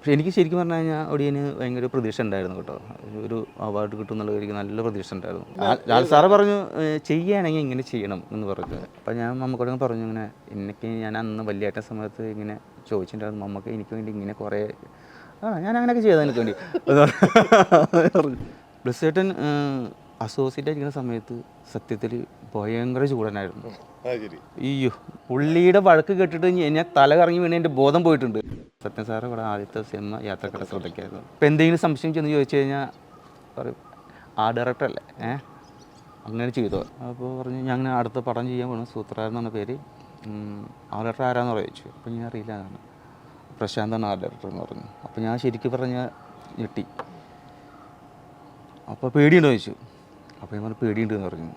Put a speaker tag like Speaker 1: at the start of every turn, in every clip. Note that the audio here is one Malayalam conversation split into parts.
Speaker 1: പക്ഷെ എനിക്ക് ശരിക്കും പറഞ്ഞു കഴിഞ്ഞാൽ ഒടിയന് ഭയങ്കര പ്രതീക്ഷ ഉണ്ടായിരുന്നു കേട്ടോ. ഒരു അവാർഡ് കിട്ടും എന്നുള്ള എനിക്ക് നല്ല പ്രതീക്ഷ ഉണ്ടായിരുന്നു. ലാൽ സാറ് പറഞ്ഞു ചെയ്യുകയാണെങ്കിൽ ഇങ്ങനെ ചെയ്യണം എന്ന് പറഞ്ഞു. അപ്പം ഞാൻ മമ്മൂക്കോട് പറഞ്ഞു ഇങ്ങനെ എനിക്ക് ഞാൻ അന്ന് വലിയേറ്റ സമയത്ത് ഇങ്ങനെ ചോദിച്ചിട്ടുണ്ടായിരുന്നു മമ്മൂക്ക എനിക്ക് വേണ്ടി ഇങ്ങനെ കുറേ ഞാൻ അങ്ങനെയൊക്കെ ചെയ്തത് എനിക്ക് വേണ്ടി പറഞ്ഞു. ബ്ലസ്സേട്ടൻ അസോസിയേറ്റ് ആയിരിക്കുന്ന സമയത്ത് സത്യത്തിൽ ഭയങ്കര ചൂടനായിരുന്നു. അയ്യോ പുള്ളിയുടെ വഴക്ക് കേട്ടിട്ട് ഞാൻ തല കറങ്ങി വീണ് എൻ്റെ ബോധം പോയിട്ടുണ്ട്. സത്യം സാറ് ഇവിടെ ആദ്യത്തെ സിനിമ യാത്രക്കട ശ്രദ്ധയ്ക്കായിരുന്നു. ഇപ്പം എന്തെങ്കിലും സംശയം ചെന്ന് ചോദിച്ചു കഴിഞ്ഞാൽ പറയും ആ ഡയറക്ടറല്ലേ അങ്ങനെ ചെയ്തോ. അപ്പോൾ പറഞ്ഞു ഞാൻ അങ്ങനെ അടുത്ത പടം ചെയ്യാൻ പോകണം സൂത്രധാരൻ എന്നാണ് പേര്. ആ ഡയറക്ടർ ആരാന്ന് ചോദിച്ചു. അപ്പോൾ ഞാൻ അറിയില്ല എന്നാണ്. പ്രശാന്താണ് ആ ഡയറക്ടർ എന്ന് പറഞ്ഞു. അപ്പോൾ ഞാൻ ശരിക്കും പറഞ്ഞാൽ ഞെട്ടി. അപ്പോൾ പേടിയുണ്ടോ ചോദിച്ചു. അപ്പോൾ ഞാൻ പറഞ്ഞു പേടിയുണ്ടെന്ന് പറഞ്ഞു.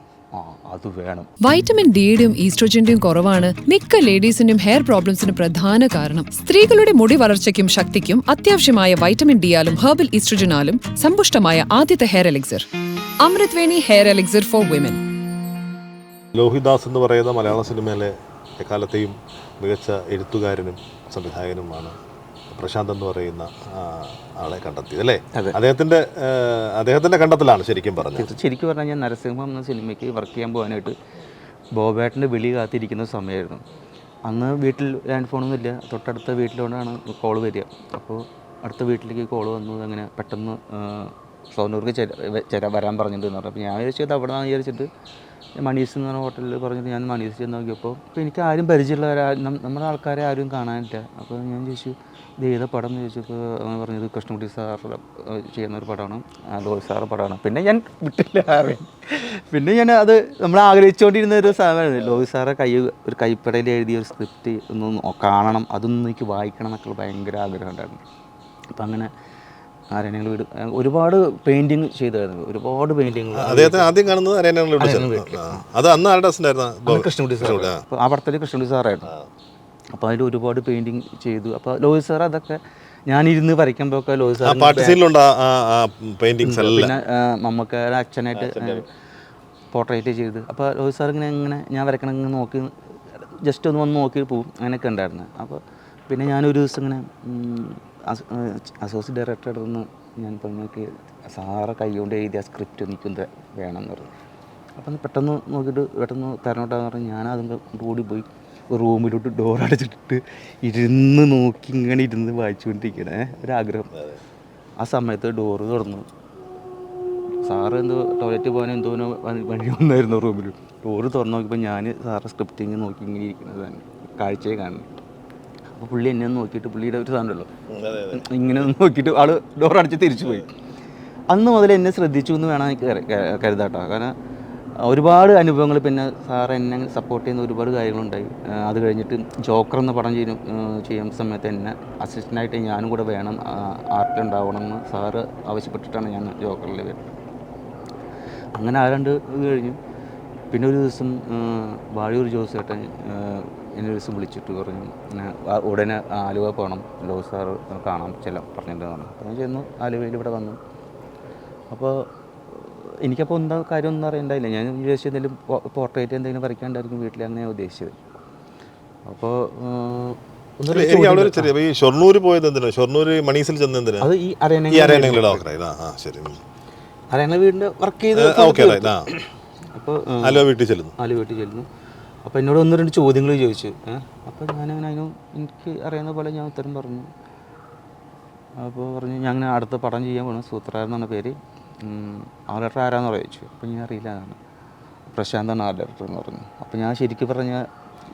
Speaker 1: അത് വേണം.
Speaker 2: വൈറ്റമിൻ ഡിയുടെയും ഈസ്ട്രോജന്റെയും കുറവാണ് മിക്ക ലേഡീസിന്റെയും ഹെയർ പ്രോബ്ലംസിന് പ്രധാന കാരണം. സ്ത്രീകളുടെ മുടി വളർച്ചയ്ക്കും ശക്തിക്കും അത്യാവശ്യമായ വൈറ്റമിൻ ഡിയാലും ഹെർബൽ ഈസ്ട്രോജനാലും സമ്പുഷ്ടമായ ആദ്യത്തെ hair elixir Amritveni hair elixir for women.
Speaker 3: Lohidas എന്ന് പറയുന്ന മലയാള സിനിമയിലെ എക്കാലത്തെയും മികച്ച എഴുത്തുകാരനും സംവിധായകനുമാണ് പ്രശാന്ത് എന്ന് പറയുന്ന ആളെ കണ്ടെത്തിയത് അല്ലേ? അദ്ദേഹത്തിന്റെ കണ്ടെത്തലാണ് ശരിക്കും പറഞ്ഞത്.
Speaker 1: ശരിക്കും പറഞ്ഞാൽ ഞാൻ നരസിംഹം എന്ന സിനിമയ്ക്ക് വർക്ക് ചെയ്യാൻ പോകാനായിട്ട് ബോബേട്ടൻ്റെ വിളി കാത്തിരിക്കുന്ന സമയമായിരുന്നു. അന്ന് വീട്ടിൽ ലാൻഡ് ഫോണൊന്നും ഇല്ല. തൊട്ടടുത്ത വീട്ടിലോട്ടാണ് കോൾ വരിക. അപ്പോൾ അടുത്ത വീട്ടിലേക്ക് കോൾ വന്നു. അങ്ങനെ പെട്ടെന്ന് ഷൊർണൂർക്ക് വരാൻ പറഞ്ഞിട്ടുണ്ടെന്ന് പറഞ്ഞു. അപ്പോൾ ഞാൻ വിചാരിച്ചത് അവിടെ നിന്നാണ് വിചാരിച്ചിട്ട് മണീസ് എന്ന് പറഞ്ഞ ഹോട്ടലിൽ പറഞ്ഞിട്ട് ഞാൻ മണീസ് ചെന്ന് നോക്കിയപ്പോൾ ഇപ്പോൾ എനിക്ക് ആരും പരിചയമുള്ള നമ്മുടെ ആൾക്കാരെ ആരും കാണാനില്ല. അപ്പോൾ ഞാൻ ചോദിച്ചു ഇത് ഏതാ പടം എന്ന് ചോദിച്ചപ്പോൾ അവൻ പറഞ്ഞത് കൃഷ്ണൻകുട്ടി സാർ ചെയ്യുന്നൊരു പടമാണ്, ലോഹി സാറ് പടമാണ്. പിന്നെ ഞാൻ വിട്ടില്ല ആരെയും. പിന്നെ ഞാൻ അത് നമ്മൾ ആഗ്രഹിച്ചുകൊണ്ടിരുന്ന ഒരു സാധനമായിരുന്നു. ലോഹി സാറെ ഒരു കൈപ്പടയിൽ എഴുതിയ ഒരു സ്ക്രിപ്റ്റ് ഒന്ന് കാണണം, അതൊന്നും എനിക്ക് വായിക്കണം എന്നൊക്കെ ഭയങ്കര ആഗ്രഹം ഉണ്ടായിരുന്നു. അപ്പം അങ്ങനെ ആരണ്യങ്ങൾ വീട് ഒരുപാട് പെയിന്റിങ് ചെയ്തായിരുന്നു. ഒരുപാട് പെയിന്റിങ്
Speaker 3: അദ്ദേഹത്തെ ആദ്യം കാണുന്നത് അത് അന്ന് ആരുടെ
Speaker 1: കൃഷ്ണൻകുട്ടി സാർ. അപ്പോൾ ആ പടത്തിൽ കൃഷ്ണൻകുട്ടി സാറായിരുന്നു. അപ്പോൾ അതിൽ ഒരുപാട് പെയിന്റിങ് ചെയ്തു. അപ്പോൾ ലോഹി സാർ അതൊക്കെ ഞാനിരുന്ന് വരയ്ക്കുമ്പോഴൊക്കെ ലോഹി സാർ പിന്നെ മമ്മൂക്കയുടെ അച്ഛനായിട്ട് പോർട്രേറ്റ് ചെയ്ത് അപ്പോൾ ലോഹി സാർ ഇങ്ങനെ ഞാൻ വരയ്ക്കണം ഇങ്ങനെ നോക്കി ജസ്റ്റ് ഒന്ന് വന്ന് നോക്കി പോവും. അങ്ങനെയൊക്കെ ഉണ്ടായിരുന്നു. അപ്പോൾ പിന്നെ ഞാനൊരു ദിവസം ഇങ്ങനെ അസോസിയേറ്റ് ഡയറക്ടറുടെ നിന്ന് ഞാൻ പറഞ്ഞു സാറ് കൈകൊണ്ട് എഴുതിയ സ്ക്രിപ്റ്റ് എനിക്കെന്ത് വേണമെന്ന് പറഞ്ഞു. അപ്പം പെട്ടെന്ന് നോക്കിയിട്ട് പെട്ടെന്ന് തരണോട്ടാന്ന് പറഞ്ഞ് ഞാൻ അതും കൂടി പോയി റൂമിലോട്ട് ഡോർ അടച്ചിട്ടിട്ട് ഇരുന്ന് നോക്കി ഇങ്ങനെ ഇരുന്ന് വായിച്ചുകൊണ്ടിരിക്കണേ ഒരാഗ്രഹം. ആ സമയത്ത് ഡോറ് തുറന്നു. സാറ് എന്തോ ടോയ്ലറ്റ് പോകാൻ എന്തോ വഴി വന്നായിരുന്നു റൂമിൽ. ഡോറ് തുറന്ന് നോക്കിയപ്പോൾ ഞാൻ സാറ് സ്ക്രിപ്റ്റിങ് നോക്കി ഇങ്ങനെ ഇരിക്കുന്നത് കാഴ്ചയെ കാണുന്നു. അപ്പോൾ പുള്ളി എന്നെ നോക്കിയിട്ട് പുള്ളിയുടെ ഒരു സാധനമല്ലോ ഇങ്ങനെ നോക്കിയിട്ട് ആൾ ഡോർ അടച്ച് തിരിച്ചു പോയി. അന്ന് മുതൽ എന്നെ ശ്രദ്ധിച്ചു എന്ന് വേണം എനിക്ക് കരുതാട്ടോ. കാരണം ഒരുപാട് അനുഭവങ്ങൾ പിന്നെ സാറ് എന്നെ സപ്പോർട്ട് ചെയ്യുന്ന ഒരുപാട് കാര്യങ്ങളുണ്ടായി. അത് കഴിഞ്ഞിട്ട് ജോക്കർ എന്ന പടം ചെയ്യുന്ന സമയത്ത് എന്നെ അസിസ്റ്റൻ്റായിട്ട് ഞാനും കൂടെ വേണം, ആർട്ടിലുണ്ടാവണം എന്ന് സാറ് ആവശ്യപ്പെട്ടിട്ടാണ് ഞാൻ ജോക്കറിൽ വരുന്നത്. അങ്ങനെ ആരാണ്ട് കഴിഞ്ഞു. പിന്നെ ഒരു ദിവസം വാഴൂർ ജോസേട്ടൻ എന്നെ ഒരു ദിവസം വിളിച്ചിട്ട് പറഞ്ഞു ഉടനെ ആലുവ പോകണം, ലോഹി സാറ് കാണാൻ പറഞ്ഞിട്ടുണ്ടെന്ന് പറഞ്ഞു. അപ്പോൾ ഞാൻ ചെന്നു ആലുവയിൽ ഇവിടെ വന്നു. അപ്പോൾ എനിക്കപ്പോൾ എന്താ കാര്യം ഒന്നും അറിയണ്ടായില്ല. ഞാൻ ഉദ്ദേശിച്ചത് എന്തെങ്കിലും പോർട്രേറ്റ് എന്തെങ്കിലും വരയ്ക്കാണ്ടായിരിക്കും വീട്ടിൽ, അങ്ങനെ ഉദ്ദേശിച്ചത്. അപ്പോൾ
Speaker 3: ഷൊർണൂർ പോയത് എന്തിനാണ്? ഷൊർണൂർ മണീസിൽ ചെന്ന് എന്തിനാണ്?
Speaker 1: അത് ഈ അരയണ വീടിൻ്റെ വർക്ക് ചെയ്ത് അപ്പോൾ ആലുവ വീട്ടിൽ ചെല്ലുന്നു. അപ്പോൾ എന്നോട് ഒന്ന് രണ്ട് ചോദ്യങ്ങൾ ചോദിച്ചു. അപ്പോൾ ഞാനങ്ങനെ എനിക്ക് അറിയാവുന്ന പോലെ ഞാൻ ഉത്തരം പറഞ്ഞു. അപ്പോൾ പറഞ്ഞു ഞാൻ അങ്ങനെ അടുത്ത പടം ചെയ്യാൻ പോകണം, സൂത്രധാരൻ എന്നാണ് പേര്, ആ ഡയറക്ടർ ആരാന്ന് ചോദിച്ചു. അപ്പോൾ ഞാൻ അറിയില്ല എന്നാണ്. പ്രശാന്താണ് ആ ഡയറക്ടർ എന്ന് പറഞ്ഞു. അപ്പോൾ ഞാൻ ശരിക്കും പറഞ്ഞാൽ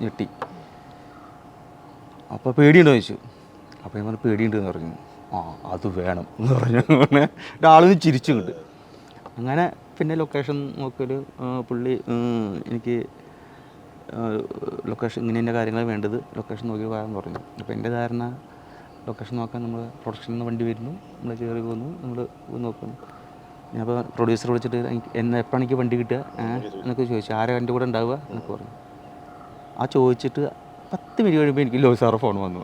Speaker 1: ഞെട്ടി. അപ്പോൾ പേടിയുണ്ടോ ചോദിച്ചു. അപ്പോൾ ഞാൻ പറഞ്ഞു പേടിയുണ്ടെന്ന് പറഞ്ഞു. അത് വേണം എന്ന് പറഞ്ഞു. അങ്ങനെ ഒരാളൊന്ന് ചിരിച്ചു കിട്ടും. അങ്ങനെ പിന്നെ ലൊക്കേഷൻ നോക്കൽ പുള്ളി എനിക്ക് ലൊക്കേഷൻ ഇങ്ങനെ കാര്യങ്ങൾ വേണ്ടത് ലൊക്കേഷൻ നോക്കി പോകാമെന്ന് പറഞ്ഞു. അപ്പോൾ എൻ്റെ ധാരണ ലൊക്കേഷൻ നോക്കാൻ നമ്മൾ പ്രൊഡക്ഷനിൽ നിന്ന് വണ്ടി വരുന്നു, നമ്മൾ കയറി പോകുന്നു, നമ്മൾ നോക്കുന്നു. ഞാൻ അപ്പോൾ പ്രൊഡ്യൂസർ വിളിച്ചിട്ട് എപ്പോഴാണ് എനിക്ക് വണ്ടി കിട്ടുക എന്നൊക്കെ ചോദിച്ചു. ആരെ എൻ്റെ കൂടെ ഉണ്ടാവുക എന്നൊക്കെ പറഞ്ഞു. ആ ചോദിച്ചിട്ട് 10 മിനിറ്റ് കഴിയുമ്പോൾ എനിക്ക് ലോഹി സാറ് ഫോൺ വന്നു.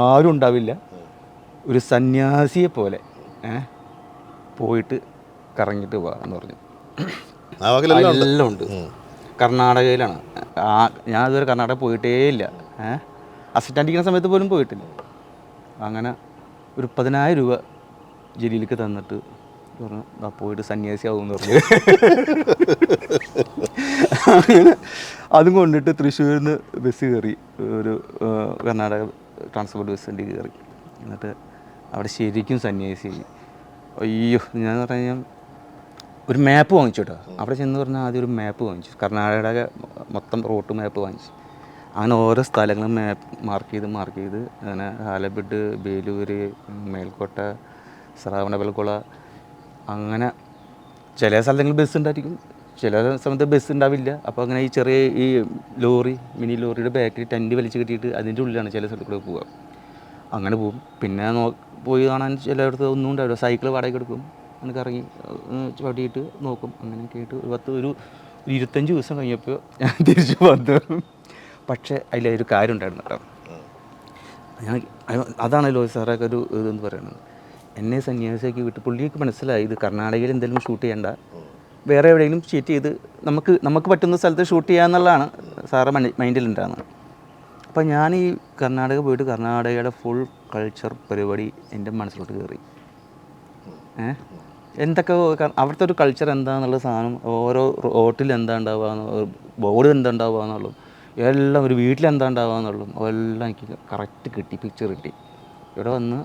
Speaker 1: ആരും ഉണ്ടാവില്ല, ഒരു സന്യാസിയെ പോലെ പോയിട്ട് കറങ്ങിയിട്ട് പോകാമെന്ന് പറഞ്ഞു. എല്ലാം ഉണ്ട്. കർണാടകയിലാണ്. ഞാൻ ഇതുവരെ കർണാടക പോയിട്ടേ ഇല്ല. അസിസ്റ്റൻ്റ് ഇരിക്കുന്ന സമയത്ത് പോലും പോയിട്ടില്ല. അങ്ങനെ ഒരു 10,000 രൂപ ജലീലിക്ക് തന്നിട്ട് പറഞ്ഞു പോയിട്ട് സന്യാസിയാവുമെന്ന് പറഞ്ഞു. അങ്ങനെ അതും കൊണ്ടിട്ട് തൃശ്ശൂരിൽ നിന്ന് ബസ് കയറി, ഒരു കർണാടക ട്രാൻസ്പോർട്ട് ബസ് വണ്ടി കയറി. എന്നിട്ട് അവിടെ ശരിക്കും സന്യാസിയായി. അയ്യോ, ഞാൻ പറഞ്ഞാൽ ഒരു മാപ്പ് വാങ്ങിച്ചു കേട്ടോ. അവിടെ ചെന്ന് പറഞ്ഞാൽ ആദ്യം ഒരു മാപ്പ് വാങ്ങിച്ചു, കർണാടക മൊത്തം റൂട്ട് മാപ്പ് വാങ്ങിച്ചു. അങ്ങനെ ഓരോ സ്ഥലങ്ങളും മാർക്ക് ചെയ്ത് അങ്ങനെ ഹാലബിഡ്, ബേലൂര്, മേൽക്കോട്ട, ശ്രാവണബെൽക്കുള, അങ്ങനെ ചില സ്ഥലങ്ങളിൽ ബസ് ഉണ്ടായിരിക്കും, ചില സമയത്ത് ബസ് ഉണ്ടാവില്ല. അപ്പോൾ അങ്ങനെ ഈ ചെറിയ ഈ ലോറി, മിനി ലോറിയുടെ ബാക്കിൽ ടെൻറ്റ് വലിച്ച് കെട്ടിയിട്ട് അതിൻ്റെ ഉള്ളിലാണ് ചില സ്ഥലത്ത് പോവുക. അങ്ങനെ പോവും. പിന്നെ പോയി കാണാൻ ചിലയിടത്ത് ഒന്നും ഉണ്ടാവില്ല, സൈക്കിൾ വാടകയ്ക്ക് എടുക്കും, അങ്ങനെ കറങ്ങി ചവിട്ടിയിട്ട് നോക്കും. അങ്ങനെയൊക്കെ ആയിട്ട് ഒരു 25 ദിവസം കഴിഞ്ഞപ്പോൾ ഞാൻ തിരിച്ച് വന്നു. പക്ഷേ അതിലൊരു കാര്യം ഉണ്ടായിരുന്നു കേട്ടോ. ഞാൻ അതാണ് ലോഹിത് സാറൊക്കെ ഒരു ഇതെന്ന് പറയുന്നത്. എന്നെ സന്യാസിയാക്കി വിട്ട് പുള്ളിക്ക് മനസ്സിലായി ഇത് കർണാടകയിൽ എന്തെങ്കിലും ഷൂട്ട് ചെയ്യേണ്ട, വേറെ എവിടെയെങ്കിലും ഷീറ്റ് ചെയ്ത് നമുക്ക് പറ്റുന്ന സ്ഥലത്ത് ഷൂട്ട് ചെയ്യാന്നുള്ളതാണ് സാറ് മൈൻഡിലുണ്ടാകുന്നത്. അപ്പോൾ ഞാൻ ഈ കർണാടക പോയിട്ട് കർണാടകയുടെ ഫുൾ കൾച്ചർ പരിപാടി എൻ്റെ മനസ്സിലോട്ട് കയറി. എന്തൊക്കെ അവിടുത്തെ ഒരു കൾച്ചർ എന്താണെന്നുള്ള സാധനം, ഓരോ റോട്ടിൽ എന്താ ഉണ്ടാവുക, ബോർഡ് എന്താ ഉണ്ടാവുക എന്നുള്ളതും എല്ലാം, ഒരു വീട്ടിൽ എന്താ ഉണ്ടാവുക എന്നുള്ളതും എല്ലാം എനിക്ക് കറക്റ്റ് കിട്ടി, പിക്ചർ കിട്ടി. ഇവിടെ വന്ന്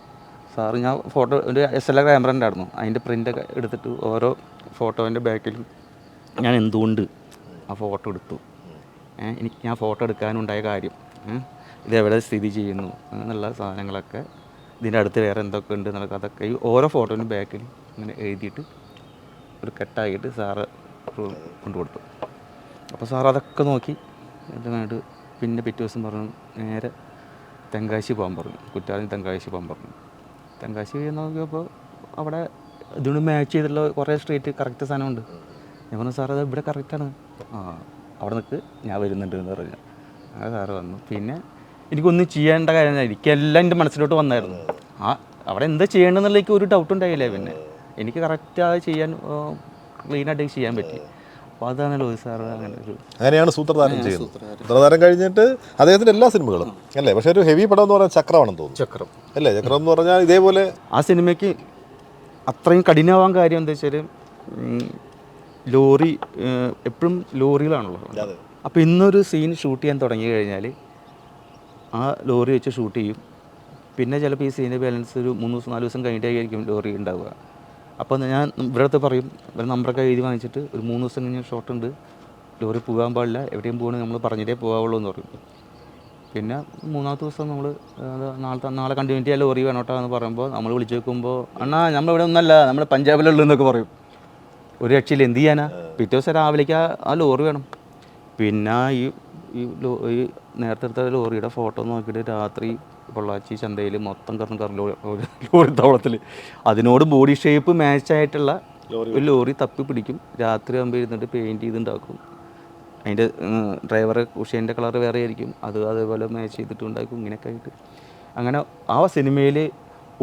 Speaker 1: സാറ് ഞാൻ ഫോട്ടോ ഒരു SLR ക്യാമറ ഉണ്ടായിരുന്നു, അതിൻ്റെ പ്രിൻ്റൊക്കെ എടുത്തിട്ട് ഓരോ ഫോട്ടോൻ്റെ ബാക്കിലും ഞാൻ എന്തുകൊണ്ട് ആ ഫോട്ടോ എടുത്തു, എനിക്ക് ഞാൻ ഫോട്ടോ എടുക്കാനുണ്ടായ കാര്യം, ഇതെവിടെ സ്ഥിതി ചെയ്യുന്നു എന്നുള്ള സാധനങ്ങളൊക്കെ, ഇതിൻ്റെ അടുത്ത് വേറെ എന്തൊക്കെ ഉണ്ട് എന്നുള്ള അതൊക്കെ ഈ ഓരോ ഫോട്ടോൻ്റെ ബാക്കിൽ ഇങ്ങനെ എഴുതിയിട്ട് ഒരു കെട്ടായിട്ട് സാറ് കൊണ്ടുകൊടുത്തു. അപ്പോൾ സാർ അതൊക്കെ നോക്കി എന്തായിട്ട് പിന്നെ പിറ്റേ ദിവസം പറഞ്ഞു നേരെ തെങ്കാശി പോകാൻ പറഞ്ഞു, കുറ്റാലം തെങ്കാശി പോകാൻ പറഞ്ഞു. തെങ്കാശി നോക്കിയപ്പോൾ അവിടെ ഇതിനോട് മാച്ച് ചെയ്തിട്ടുള്ള കുറേ സ്ട്രീറ്റ് കറക്റ്റ് സാധനമുണ്ട്. ഞാൻ പറഞ്ഞു സാർ അത് ഇവിടെ കറക്റ്റാണ്, അവിടെ നിൽക്ക് ഞാൻ വരുന്നുണ്ട് എന്ന് പറഞ്ഞു. അങ്ങനെ സാറ് വന്നു. പിന്നെ എനിക്കൊന്നും ചെയ്യേണ്ട കാര്യം, എനിക്കെല്ലാം എൻ്റെ മനസ്സിലോട്ട് വന്നായിരുന്നു. അവിടെ എന്താ ചെയ്യേണ്ടതെന്നുള്ള എനിക്ക് ഒരു ഡൗട്ട് ഉണ്ടായില്ലേ. പിന്നെ എനിക്ക് കറക്റ്റായി ചെയ്യാൻ, ക്ലീനായിട്ട് ചെയ്യാൻ പറ്റി. അപ്പോൾ അതാണ് ലോഹിത് സാറ്
Speaker 3: അങ്ങനെയാണ് സൂത്രധാരൻ ചെയ്യുന്നത്. സൂത്രധാരൻ കഴിഞ്ഞിട്ട് അദ്ദേഹത്തിൻ്റെ എല്ലാ സിനിമകളും അല്ലേ, പക്ഷേ ഒരു ഹെവി പടം എന്ന് പറഞ്ഞാൽ ചക്രമാണെന്ന് തോന്നുന്നു. ചക്രം അല്ലേ, ചക്രം എന്ന് പറഞ്ഞാൽ ഇതേപോലെ
Speaker 1: ആ സിനിമയ്ക്ക് അത്രയും കഠിനമാവാൻ കാര്യം എന്താ വെച്ചാൽ ലോറി എപ്പോഴും ലോറികളാണല്ലോ. അപ്പോൾ ഇന്നൊരു സീൻ ഷൂട്ട് ചെയ്യാൻ തുടങ്ങി കഴിഞ്ഞാൽ ആ ലോറി വെച്ച് ഷൂട്ട് ചെയ്യും. പിന്നെ ചിലപ്പോൾ ഈ സീൻ്റെ ബാലൻസ് ഒരു 3 ദിവസം 4 ദിവസം കഴിഞ്ഞിട്ടായിരിക്കും ലോറി ഉണ്ടാവുക. അപ്പോൾ ഞാൻ ഇവിടുത്തെ പറയും, ഇവരെ നമ്പറൊക്കെ എഴുതി വാങ്ങിച്ചിട്ട് ഒരു 3 ദിവസം കഴിഞ്ഞ് ഷോട്ട് ഉണ്ട്, ലോറി പോകാൻ പാടില്ല, എവിടെയും പോകണമെങ്കിൽ നമ്മൾ പറഞ്ഞിട്ടേ പോകാവുള്ളൂ എന്ന് പറയും. പിന്നെ 3-ാമത്തെ ദിവസം നമ്മൾ നാളെ കണ്ടിന്യൂറ്റി ആ ലോറി വേണോട്ടോ എന്ന് പറയുമ്പോൾ നമ്മൾ വിളിച്ച് വെക്കുമ്പോൾ അണ്ണാ നമ്മളിവിടെ ഒന്നല്ല, നമ്മൾ പഞ്ചാബിലുള്ളതെന്നൊക്കെ പറയും. ഒരു രക്ഷയിൽ എന്ത് ചെയ്യാനാ, പിറ്റേ ദിവസം രാവിലേക്ക് ആ ലോറി വേണം. പിന്നെ ഈ നേരത്തെ എടുത്ത ലോറിയുടെ ഫോട്ടോ നോക്കിയിട്ട് രാത്രി പൊള്ളാച്ചി ചന്തയിൽ മൊത്തം കറന്ന് ലോറി താവളത്തിൽ അതിനോട് ബോഡി ഷേപ്പ് മാച്ചായിട്ടുള്ള ഒരു ലോറി തപ്പി പിടിക്കും. രാത്രി ആകുമ്പോൾ ഇരുന്നിട്ട് പെയിൻറ്റ് ചെയ്തുണ്ടാക്കും. അതിൻ്റെ ഡ്രൈവറെ ഉഷേൻ്റെ കളർ വേറെ ആയിരിക്കും, അതേപോലെ മാച്ച് ചെയ്തിട്ടുണ്ടാക്കും. ഇങ്ങനെയൊക്കെ ആയിട്ട് അങ്ങനെ ആ സിനിമയിൽ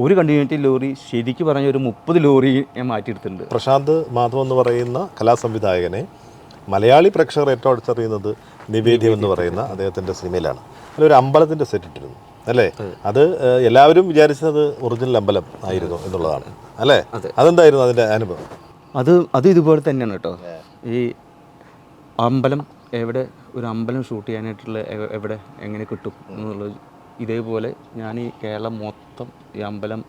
Speaker 1: ഒരു കണ്ടിന്യൂറ്റി ലോറി ശരിക്കും പറഞ്ഞ ഒരു 30 ലോറി ഞാൻ മാറ്റിയെടുത്തിട്ടുണ്ട്.
Speaker 3: പ്രശാന്ത് മാധവ് എന്ന് പറയുന്ന കലാസംവിധായകനെ മലയാളി പ്രേക്ഷകർ ഏറ്റവും അടുത്തറിയുന്നത് നിവേദ്യം എന്ന് പറയുന്ന അദ്ദേഹത്തിൻ്റെ സിനിമയിലാണ്. അതിലൊരു അമ്പലത്തിൻ്റെ സെറ്റ് ഇട്ടിരുന്നു അല്ലേ, അത് എല്ലാവരും വിചാരിച്ചത് ഒറിജിനൽ അമ്പലം ആയിരുന്നു എന്നുള്ളതാണ് അല്ലേ. അതെന്തായിരുന്നു അതിൻ്റെ അനുഭവം?
Speaker 1: അത് ഇതുപോലെ തന്നെയാണ് കേട്ടോ. ഈ അമ്പലം എവിടെ, ഒരു അമ്പലം ഷൂട്ട് ചെയ്യാനായിട്ടുള്ള എവിടെ എങ്ങനെ കിട്ടും എന്നുള്ളത് ഇതേപോലെ ഞാൻ ഈ കേരളം മൊത്തം ഈ അമ്പലം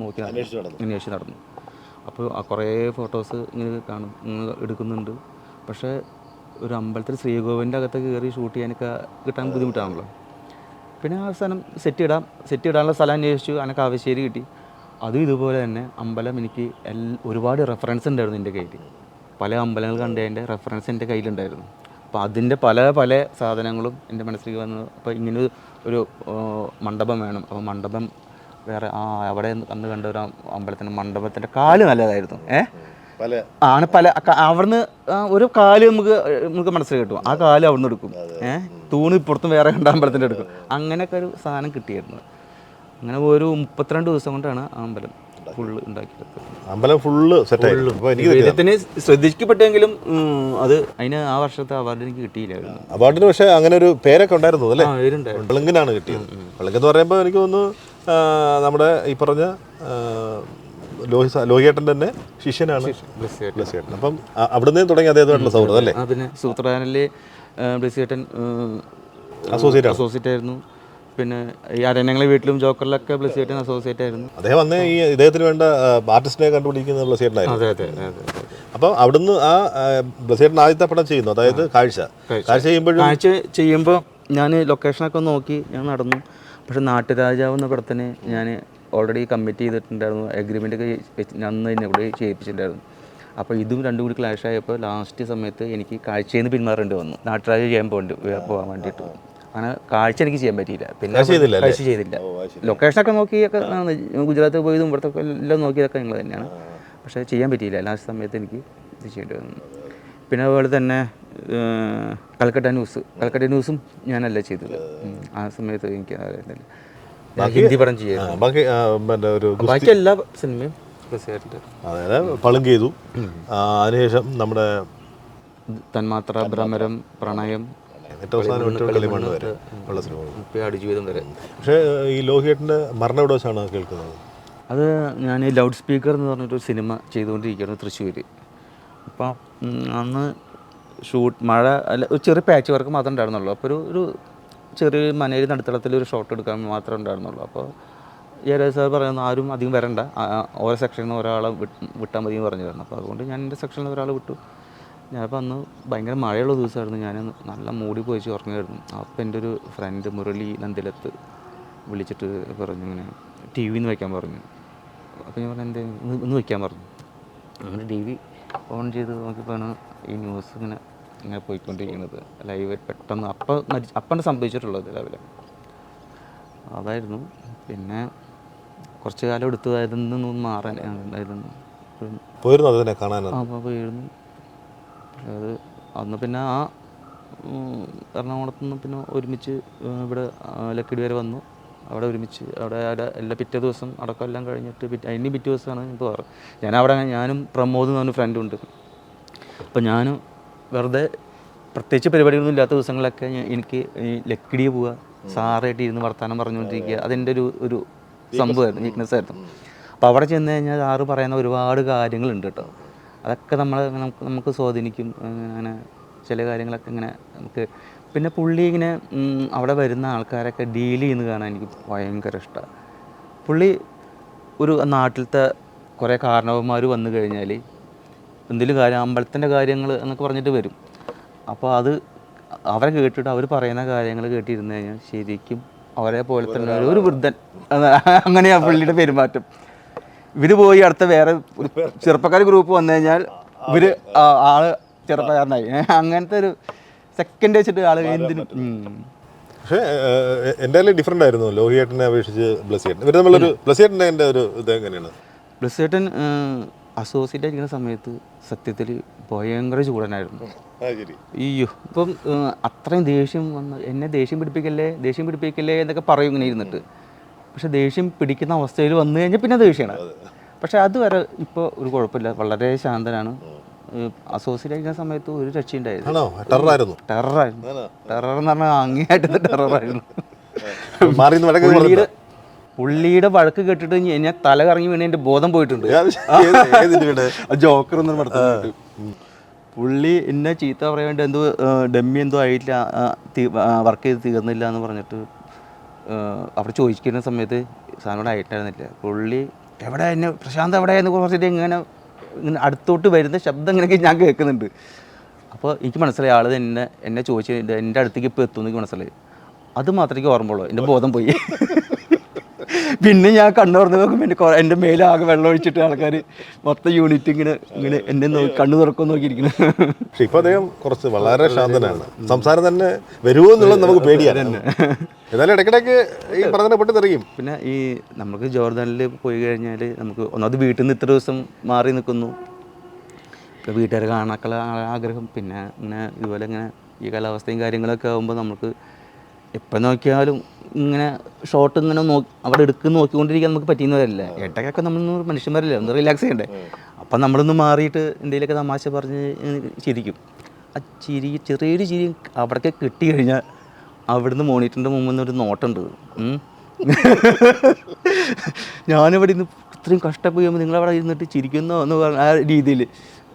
Speaker 1: നോക്കി അന്വേഷിച്ച് നടന്നു. അപ്പോൾ കുറേ ഫോട്ടോസ് ഇങ്ങനെ എടുക്കുന്നുണ്ട്. പക്ഷേ ഒരു അമ്പലത്തിൽ ശ്രീകോവിലിൻ്റെ അകത്ത് കയറി ഷൂട്ട് ചെയ്യാനൊക്കെ കിട്ടാൻ ബുദ്ധിമുട്ടാണല്ലോ. പിന്നെ അവസാനം സെറ്റ് ഇടാനുള്ള സ്ഥലം അന്വേഷിച്ചു. അങ്ങനെ കാവശ്ശേരി കിട്ടി. അതും ഇതുപോലെ തന്നെ അമ്പലം എനിക്ക് ഒരുപാട് റെഫറൻസ് ഉണ്ടായിരുന്നു എൻ്റെ കയ്യിൽ. പല അമ്പലങ്ങൾ കണ്ടതിൻ്റെ റെഫറൻസ് എൻ്റെ കയ്യിലുണ്ടായിരുന്നു. അപ്പോൾ അതിൻ്റെ പല സാധനങ്ങളും എൻ്റെ മനസ്സിലേക്ക് വന്നു. അപ്പോൾ ഇങ്ങനെ ഒരു മണ്ഡപം വേണം. അപ്പോൾ മണ്ഡപം വേറെ അവിടെ അന്ന് കണ്ട ഒരു അമ്പലത്തിൻ്റെ മണ്ഡപത്തിൻ്റെ കാല് നല്ലതായിരുന്നു. ആണ് അവിടുന്ന് ഒരു കാല് നമുക്ക് മനസ്സിൽ കിട്ടും. ആ കാല് അവിടുന്ന് എടുക്കും. തൂണ് ഇപ്പുറത്തും വേറെ കണ്ട അമ്പലത്തിൻ്റെ എടുക്കും. അങ്ങനെയൊക്കെ ഒരു സാധനം കിട്ടിയിരുന്നു. അങ്ങനെ ഒരു 32 ദിവസം കൊണ്ടാണ് ആ അമ്പലം ഫുള്ള് ഉണ്ടാക്കിയത്.
Speaker 3: അമ്പലം ഫുള്ള്
Speaker 1: സെറ്റായിരുന്നു. ശ്രദ്ധിക്കപ്പെട്ടെങ്കിലും അത് അതിന് ആ വർഷത്തെ അവാർഡ് എനിക്ക് കിട്ടിയില്ലായിരുന്നു.
Speaker 3: അവാർഡിന് പക്ഷേ അങ്ങനെ ഒരു പേരൊക്കെ ഉണ്ടായിരുന്നു അല്ലേ, വെളുങ്കിനാണ് കിട്ടിയത്. വെളുങ്കെന്ന് പറയുമ്പോൾ എനിക്ക് തോന്നുന്നു നമ്മുടെ ഈ പറഞ്ഞ ലോഹിയേട്ടൻ്റെ തന്നെ ശിഷ്യനാണ് ബ്ലസ്സിയേട്ടൻ. അപ്പം അവിടുന്ന് തുടങ്ങി അദ്ദേഹമായിട്ടുള്ള സൗഹൃദം അല്ലേ?
Speaker 1: പിന്നെ സൂത്രധാരനിൽ ബ്ലസ്സിയേട്ടൻ അസോസിയേറ്റ് ആയിരുന്നു. പിന്നെ ഈ അരണ്യങ്ങളെ വീട്ടിലും ജോക്കറിലൊക്കെ ബ്ലസ്സിയേട്ടൻ അസോസിയേറ്റ് ആയിരുന്നു.
Speaker 3: അദ്ദേഹം വന്ന് ഈ ഇദ്ദേഹത്തിന് വേണ്ട ആർട്ടിസ്റ്റിനെ കണ്ടുപിടിക്കുന്നത് ബ്ലസ്സിയേട്ടനായിരുന്നു.
Speaker 1: അതെ.
Speaker 3: അപ്പം അവിടുന്ന് ആ ബ്ലസ്സിയേട്ടൻ ആദ്യത്തെ പടം ചെയ്യുന്നു, അതായത് കാഴ്ച
Speaker 1: ചെയ്യുമ്പോൾ ഞാൻ ലൊക്കേഷനൊക്കെ നോക്കി ഞാൻ നടന്നു. പക്ഷെ നാട്ടുരാജാവ് എന്ന പടത്തിന് ഞാൻ ഓൾറെഡി കമ്മിറ്റ് ചെയ്തിട്ടുണ്ടായിരുന്നു, അഗ്രിമെൻ്റൊക്കെ അന്ന് തന്നെ കൂടെ ചെയ്യിപ്പിച്ചിട്ടുണ്ടായിരുന്നു. അപ്പോൾ ഇതും രണ്ടും കൂടി ക്ലാഷ് ആയപ്പോൾ ലാസ്റ്റ് സമയത്ത് എനിക്ക് കാഴ്ചയിൽ നിന്ന് പിന്മാറേണ്ടി വന്നു. നാട്ടുരാജ പോകാൻ വേണ്ടിയിട്ട് അങ്ങനെ കാഴ്ച എനിക്ക് ചെയ്യാൻ പറ്റിയില്ല. പിന്നെ കാഴ്ച ചെയ്തില്ല. ലൊക്കേഷനൊക്കെ നോക്കിയൊക്കെ ഗുജറാത്തിൽ പോയതും ഇവിടുത്തെ എല്ലാം നോക്കിയതൊക്കെ ഞങ്ങൾ തന്നെയാണ്. പക്ഷേ ചെയ്യാൻ പറ്റിയില്ല. ലാസ്റ്റ് സമയത്ത് എനിക്ക് ഇത് ചെയ്യേണ്ടി വന്നു. പിന്നെ അതുപോലെ തന്നെ കൽക്കട്ട ന്യൂസും ഞാനല്ല ചെയ്തത്. ആ സമയത്ത് എനിക്ക് ഹിന്ദി പടം ചെയ്യാം. ബാക്കി എല്ലാ സിനിമയും
Speaker 3: അതായത് പളുങ്ക് ചെയ്തു. അതിനുശേഷം നമ്മുടെ
Speaker 1: തന്മാത്ര, ഭ്രമരം, പ്രണയം, ആടുജീവിതം വരെ.
Speaker 3: പക്ഷേ ഈ ലോഹിയേട്ടൻ്റെ മരണം എവിടെ വെച്ചാണ് കേൾക്കുന്നത്?
Speaker 1: അത് ഞാൻ ലൗഡ് സ്പീക്കർ എന്ന് പറഞ്ഞിട്ടൊരു സിനിമ ചെയ്തുകൊണ്ടിരിക്കുകയാണ് തൃശ്ശൂർ. അപ്പം അന്ന് മഴ അല്ല, ഒരു ചെറിയ പാച്ച് വർക്ക് മാത്രമേ ഉണ്ടായിരുന്നുള്ളൂ. അപ്പോൾ ഒരു ചെറിയ മനയിൽ നടുത്തളത്തിൽ ഒരു ഷോട്ട് എടുക്കാൻ മാത്രമേ ഉണ്ടായിരുന്നുള്ളൂ. അപ്പോൾ ജയരാജ് സാർ പറയുന്നു ആരും അധികം വരണ്ട, ഓരോ സെക്ഷനിൽ നിന്ന് ഒരാളെ വിട്ടാൽ മതി എന്ന് പറഞ്ഞിരുന്നു. അപ്പോൾ അതുകൊണ്ട് ഞാൻ എൻ്റെ സെക്ഷനിൽ നിന്ന് ഒരാളെ വിട്ടു. ഞാനിപ്പോൾ അന്ന് ഭയങ്കര മഴയുള്ള ദിവസമായിരുന്നു. ഞാൻ നല്ല മൂടി പോയിച്ച് ഉറങ്ങുമായിരുന്നു. അപ്പോൾ എൻ്റെ ഒരു ഫ്രണ്ട് മുരളി നന്ദിലത്ത് വിളിച്ചിട്ട് പറഞ്ഞു ഇങ്ങനെ ടി വിന്ന് വയ്ക്കാൻ പറഞ്ഞു. അപ്പോൾ ഞാൻ പറഞ്ഞു ഇന്ന് വയ്ക്കാൻ പറഞ്ഞു. അങ്ങനെ ടി വി ഓൺ ചെയ്ത് നോക്കിയപ്പോഴാണ് ഈ ന്യൂസ് ഇങ്ങനെ പോയിക്കൊണ്ടിരിക്കുന്നത് ലൈവ്. പെട്ടെന്ന് അപ്പം സംഭവിച്ചിട്ടുള്ളത് രാവിലെ അതായിരുന്നു. പിന്നെ കുറച്ച് കാലം എടുത്തു അതിൽ മാറാൻ
Speaker 3: പോയിരുന്നു അതിനെ കാണാൻ.
Speaker 1: അപ്പോൾ പോയിരുന്നു. പക്ഷേ അത് അന്ന് പിന്നെ ആ എറണാകുളത്ത് നിന്ന് പിന്നെ ഒരുമിച്ച് ഇവിടെ ലക്കിടി വരെ വന്നു. അവിടെ ഒരുമിച്ച് അവിടെ എല്ലാ പിറ്റേ ദിവസം അടക്കം എല്ലാം കഴിഞ്ഞിട്ട് അതിന് പിറ്റേ ദിവസമാണ് ഇപ്പോൾ ഞാനും പ്രമോദ് എന്ന് പറഞ്ഞ ഫ്രണ്ടുണ്ട്. അപ്പോൾ ഞാനും വെറുതെ പ്രത്യേകിച്ച് പരിപാടികളൊന്നും ഇല്ലാത്ത ദിവസങ്ങളിലൊക്കെ എനിക്ക് ഈ ലക്കിടിയെ പോവുക, സാറായിട്ട് ഇരുന്ന് വർത്തമാനം പറഞ്ഞുകൊണ്ടിരിക്കുക, അതെൻ്റെ ഒരു സംഭവമായിരുന്നു, വീക്ക്നെസ് ആയിരുന്നു. അപ്പോൾ അവിടെ ചെന്ന് കഴിഞ്ഞാൽ സാറ് പറയുന്ന ഒരുപാട് കാര്യങ്ങളുണ്ട് കേട്ടോ. അതൊക്കെ നമുക്ക് സ്വാധീനിക്കും. അങ്ങനെ ചില കാര്യങ്ങളൊക്കെ ഇങ്ങനെ നമുക്ക് പിന്നെ പുള്ളി ഇങ്ങനെ അവിടെ വരുന്ന ആൾക്കാരൊക്കെ ഡീൽ ചെയ്യുന്നത് കാണാൻ എനിക്ക് ഭയങ്കര ഇഷ്ടമാണ്. പുള്ളി ഒരു നാട്ടിലത്തെ കുറേ കാരണവന്മാർ വന്നു കഴിഞ്ഞാൽ എന്തെങ്കിലും കാര്യം അമ്പലത്തിൻ്റെ കാര്യങ്ങൾ എന്നൊക്കെ പറഞ്ഞിട്ട് വരും. അപ്പോൾ അത് അവരെ കേട്ടിട്ട് അവർ പറയുന്ന കാര്യങ്ങൾ കേട്ടിരുന്നു കഴിഞ്ഞാൽ ശരിക്കും അവരെ പോലെ തന്നെ ഒരു വൃദ്ധൻ, അങ്ങനെയാണ് പുള്ളിയുടെ പെരുമാറ്റം. ഇവർ പോയി അടുത്ത വേറെ ഒരു ചെറുപ്പക്കാർ ഗ്രൂപ്പ് വന്നു കഴിഞ്ഞാൽ ഇവർ ആള് ചെറുപ്പക്കാരനായി, അങ്ങനത്തെ ഒരു സെക്കൻഡ് വെച്ചിട്ട് ആൾ എന്തിനും.
Speaker 3: പക്ഷേ എന്തായാലും ഡിഫറെൻ്റ് ആയിരുന്നു ലോഹിയേട്ടനെ അപേക്ഷിച്ച് ബ്ലസ്സിയേട്ടൻ. ഇവർ നമ്മളൊരു ബ്ലസ്സിയേട്ടൻ്റെ എൻ്റെ ഒരു ഇത് എങ്ങനെയാണ്?
Speaker 1: ബ്ലസ്സിയേട്ടൻ അസോസിയേറ്റ് ആയിരിക്കുന്ന സമയത്ത് സത്യത്തിൽ ഭയങ്കര ചൂടനായിരുന്നു. അയ്യോ, ഇപ്പം അത്രയും ദേഷ്യം വന്ന് എന്നെ ദേഷ്യം പിടിപ്പിക്കല്ലേ എന്നൊക്കെ പറയും ഇങ്ങനെ ഇരുന്നിട്ട്. പക്ഷെ ദേഷ്യം പിടിക്കുന്ന അവസ്ഥയിൽ വന്നു കഴിഞ്ഞാൽ പിന്നെ ദേഷ്യമാണ്. പക്ഷെ അതുവരെ ഇപ്പോൾ ഒരു കുഴപ്പമില്ല, വളരെ ശാന്തനാണ്. അസോസിയേറ്റ് ആയിരിക്കുന്ന സമയത്ത് ഒരു രക്ഷയുണ്ടായിരുന്നു. ടെറർ എന്ന് പറഞ്ഞാൽ അങ്ങേയറ്റത്തെ ടെററായിരുന്നു. പുള്ളിയുടെ വഴക്ക് കേട്ടിട്ട് ഞാൻ തല കറങ്ങി വീണ് എൻ്റെ ബോധം പോയിട്ടുണ്ട്. ജോക്കർ എന്നൊരു പടത്തിൽ പുള്ളി എന്നെ ചീത്ത പറയാൻ വേണ്ടി എന്തോ ഡമ്മി എന്തോ ആയിട്ടില്ല, വർക്ക് ചെയ്ത് തീർന്നില്ല എന്ന് പറഞ്ഞിട്ട് അവിടെ ചോദിക്കുന്ന സമയത്ത് സാധനം ആയിട്ടായിരുന്നില്ല. പുള്ളി എവിടെ എന്നെ പ്രശാന്ത് എവിടെ എന്ന് പറഞ്ഞിട്ട് ഇങ്ങനെ അടുത്തോട്ട് വരുന്ന ശബ്ദം ഇങ്ങനെയൊക്കെ ഞാൻ കേൾക്കുന്നുണ്ട്. അപ്പോൾ എനിക്ക് മനസ്സിലായി ആൾ എന്നെ ചോദിച്ചു എൻ്റെ അടുത്തേക്ക് ഇപ്പോൾ എത്തുമെന്ന് എനിക്ക് മനസ്സിലായി. അത് മാത്രമേ ഓർമ്മയുള്ളൂ, എൻ്റെ ബോധം പോയി. പിന്നെ ഞാൻ കണ്ണു തുറന്ന് നോക്കുമ്പോൾ എൻ്റെ മേലാകെ വെള്ളം ഒഴിച്ചിട്ട് ആൾക്കാർ മൊത്തം യൂണിറ്റ് ഇങ്ങനെ എന്നെ കണ്ണു തുറക്കുമെന്ന് നോക്കിയിരിക്കുന്നു.
Speaker 3: പക്ഷെ ഇപ്പോൾ അദ്ദേഹം കുറച്ച് വളരെ ശാന്തനാണ്. സംസാരം തന്നെ വരുമോ എന്നുള്ളത് നമുക്ക് പേടിയാണ്. എന്നാലും ഇടയ്ക്കിടയ്ക്ക് ഈ പറഞ്ഞ പെട്ട് തെറിയും.
Speaker 1: പിന്നെ ഈ നമുക്ക് ജോർദാനിൽ പോയി കഴിഞ്ഞാൽ നമുക്ക് ഒന്നാമത് വീട്ടിൽ നിന്ന് ഇത്ര ദിവസം മാറി നിൽക്കുന്നു, ഇപ്പോൾ വീട്ടുകാരെ കാണാനുള്ള ആഗ്രഹം, പിന്നെ ഇങ്ങനെ ഇതുപോലെ ഇങ്ങനെ ഈ കാലാവസ്ഥയും കാര്യങ്ങളൊക്കെ ആകുമ്പോൾ നമുക്ക് എപ്പോൾ നോക്കിയാലും ഇങ്ങനെ ഷോട്ട് ഇങ്ങനെ അവിടെ നോക്കിക്കൊണ്ടിരിക്കാൻ നമുക്ക് പറ്റുന്നവരല്ല. ഇടയ്ക്കൊക്കെ നമ്മൾ മനുഷ്യന്മാരല്ലേ, ഒന്ന് റിലാക്സ് ചെയ്യണ്ടേ. അപ്പം നമ്മളൊന്ന് മാറിയിട്ട് എന്തെങ്കിലുമൊക്കെ തമാശ പറഞ്ഞ് ചിരിക്കും. ആ ചെറിയൊരു ചിരി അവിടേക്ക് കിട്ടി കഴിഞ്ഞാൽ അവിടുന്ന് മോണിറ്ററിൻ്റെ മുമ്പിൽ നിന്ന് ഒരു നോട്ടുണ്ട്. ഞാനിവിടെ ഇന്ന് ഇത്രയും കഷ്ടപ്പെടുമ്പോൾ നിങ്ങളവിടെ ഇരുന്നിട്ട് ചിരിക്കുന്നോ എന്ന് പറഞ്ഞ ആ രീതിയിൽ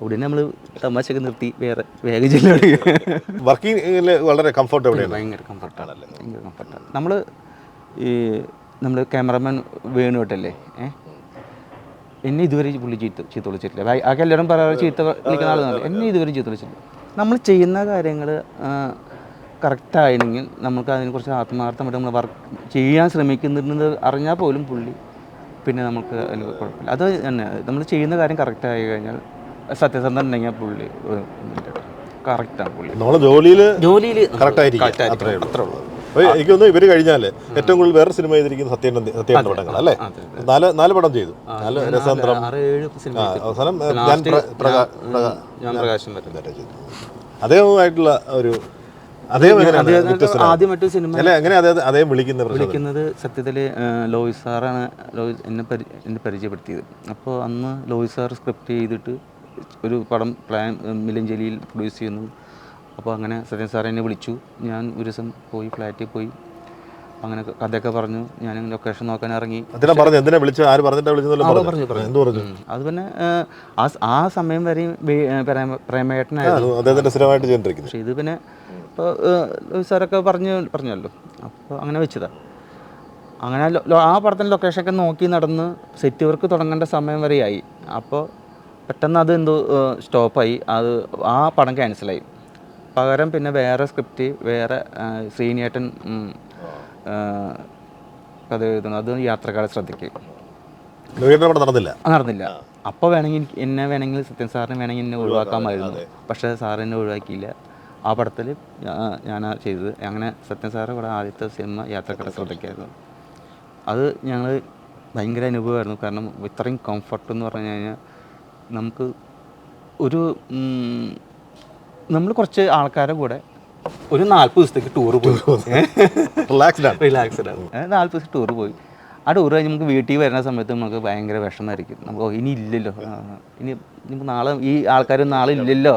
Speaker 1: ഉടനെ നമ്മൾ തമാശയൊക്കെ നിർത്തി വേഗം ചെല്ലുകയാണ്.
Speaker 3: വർക്കിംഗ് വളരെ കംഫർട്ട് എവിടെയാണ്?
Speaker 1: ഭയങ്കര കംഫർട്ടാണല്ലേ, ഭയങ്കര കംഫർട്ടാണ്. നമ്മൾ ക്യാമറമാൻ വേണുട്ടല്ലേ, എന്നെ ഇതുവരെ പുള്ളി ചീത്ത വിളിച്ചിട്ടില്ല. ആകെ എല്ലാവരും പറയാറ് ചീത്ത വിളിക്കുന്ന ആളെന്നല്ല, എന്നെ ഇതുവരെ ചീത്ത വിളിച്ചിട്ടില്ല. നമ്മൾ ചെയ്യുന്ന കാര്യങ്ങൾ കറക്റ്റായിരുന്നെങ്കിൽ നമുക്ക് അതിനെക്കുറിച്ച് ആത്മാർത്ഥമായിട്ട് നമ്മൾ വർക്ക് ചെയ്യാൻ ശ്രമിക്കുന്നുണ്ടെന്ന് അറിഞ്ഞാൽ പോലും പുള്ളി പിന്നെ നമുക്ക് അതിന് കുഴപ്പമില്ല. അത് തന്നെ നമ്മൾ ചെയ്യുന്ന കാര്യം കറക്റ്റായി കഴിഞ്ഞാൽ സത്യസന്ധത ഉണ്ടെങ്കിൽ പുള്ളി കറക്റ്റാണ്. പുള്ളി
Speaker 3: നമ്മളെ ജോലിയിൽ കറക്റ്റായിരിക്കും, അത്രേ ഉള്ളൂ. എനിക്ക് തോന്നുന്നു ഇവർ കഴിഞ്ഞാൽ ഏറ്റവും കൂടുതൽ വേറെ സിനിമ ചെയ്തിരിക്കുന്ന സത്യേട്ടൻ്റെ പടങ്ങൾ അല്ലേ? 4 പടം ചെയ്തു. 4 രസാന്തരം, അവസാനം ഞാൻ പ്രകാശം അദ്ദേഹമായിട്ടുള്ള ഒരു
Speaker 1: ആദ്യമായിട്ട് സിനിമ
Speaker 3: എങ്ങനെ അദ്ദേഹം വിളിക്കുന്നത്
Speaker 1: സത്യത്തിൽ ലോയിസ് സാറാണ്. ലോയിസ് എന്നെ പരിചയപ്പെടുത്തിയത്. അപ്പോൾ അന്ന് ലോയിസ് സാർ സ്ക്രിപ്റ്റ് ചെയ്തിട്ട് ഒരു പടം മിലഞ്ചേരിയിൽ പ്രൊഡ്യൂസ് ചെയ്യുന്നു. അപ്പോൾ അങ്ങനെ സത്യൻ സാർ എന്നെ വിളിച്ചു. ഞാൻ ഒരു ദിവസം പോയി ഫ്ലാറ്റിൽ പോയി അങ്ങനെ കഥയൊക്കെ പറഞ്ഞു. ഞാൻ ലൊക്കേഷൻ നോക്കാൻ ഇറങ്ങി. അത് പിന്നെ ആ സമയം വരെയും പ്രേമേട്ടനായിരുന്നു. പക്ഷേ ഇത് പിന്നെ ഇപ്പോൾ സാറൊക്കെ പറഞ്ഞല്ലോ, അപ്പോൾ അങ്ങനെ വെച്ചതാണ്. അങ്ങനെ ആ പടത്തിൻ്റെ ലൊക്കേഷനൊക്കെ നോക്കി നടന്ന് സെറ്റ് വർക്ക് തുടങ്ങേണ്ട സമയം വരെയായി. അപ്പോൾ പെട്ടെന്ന് അത് എന്തോ സ്റ്റോപ്പായി. ആ പടം ക്യാൻസലായി. പകരം പിന്നെ വേറെ സ്ക്രിപ്റ്റ്, വേറെ ശ്രീനിയേട്ടൻ കഥ എഴുതുന്നു. അത് യാത്രക്കാരെ ശ്രദ്ധിക്കുക നടന്നില്ല. അപ്പോൾ വേണമെങ്കിൽ സത്യൻ സാറിന് വേണമെങ്കിൽ എന്നെ ഒഴിവാക്കാമായിരുന്നു. പക്ഷേ സാർ എന്നെ ഒഴിവാക്കിയില്ല. ആ പടത്തിൽ ഞാനാ ചെയ്തത്. അങ്ങനെ സത്യൻ സാറ് ഇവിടെ ആദ്യത്തെ സിനിമ യാത്രക്കാരെ ശ്രദ്ധിക്കായിരുന്നു. അത് ഞങ്ങൾ ഭയങ്കര അനുഭവമായിരുന്നു. കാരണം ഇത്രയും കംഫർട്ട് എന്ന് പറഞ്ഞു കഴിഞ്ഞാൽ നമുക്ക് നമ്മൾ കുറച്ച് ആൾക്കാരുടെ കൂടെ ഒരു 40 ദിവസത്തേക്ക് ടൂറ് പോയി റിലാക്സ്ഡ് ആണ്. 40 ദിവസം ടൂറ് പോയി. ആ ടൂറ് കഴിഞ്ഞ് നമുക്ക് വീട്ടിൽ വരുന്ന സമയത്ത് നമുക്ക് ഭയങ്കര വിഷമമായിരിക്കും. നമുക്ക് ഇനി ഇല്ലല്ലോ, ഇനി നാളെ ഈ ആൾക്കാർ നാളെ ഇല്ലല്ലോ.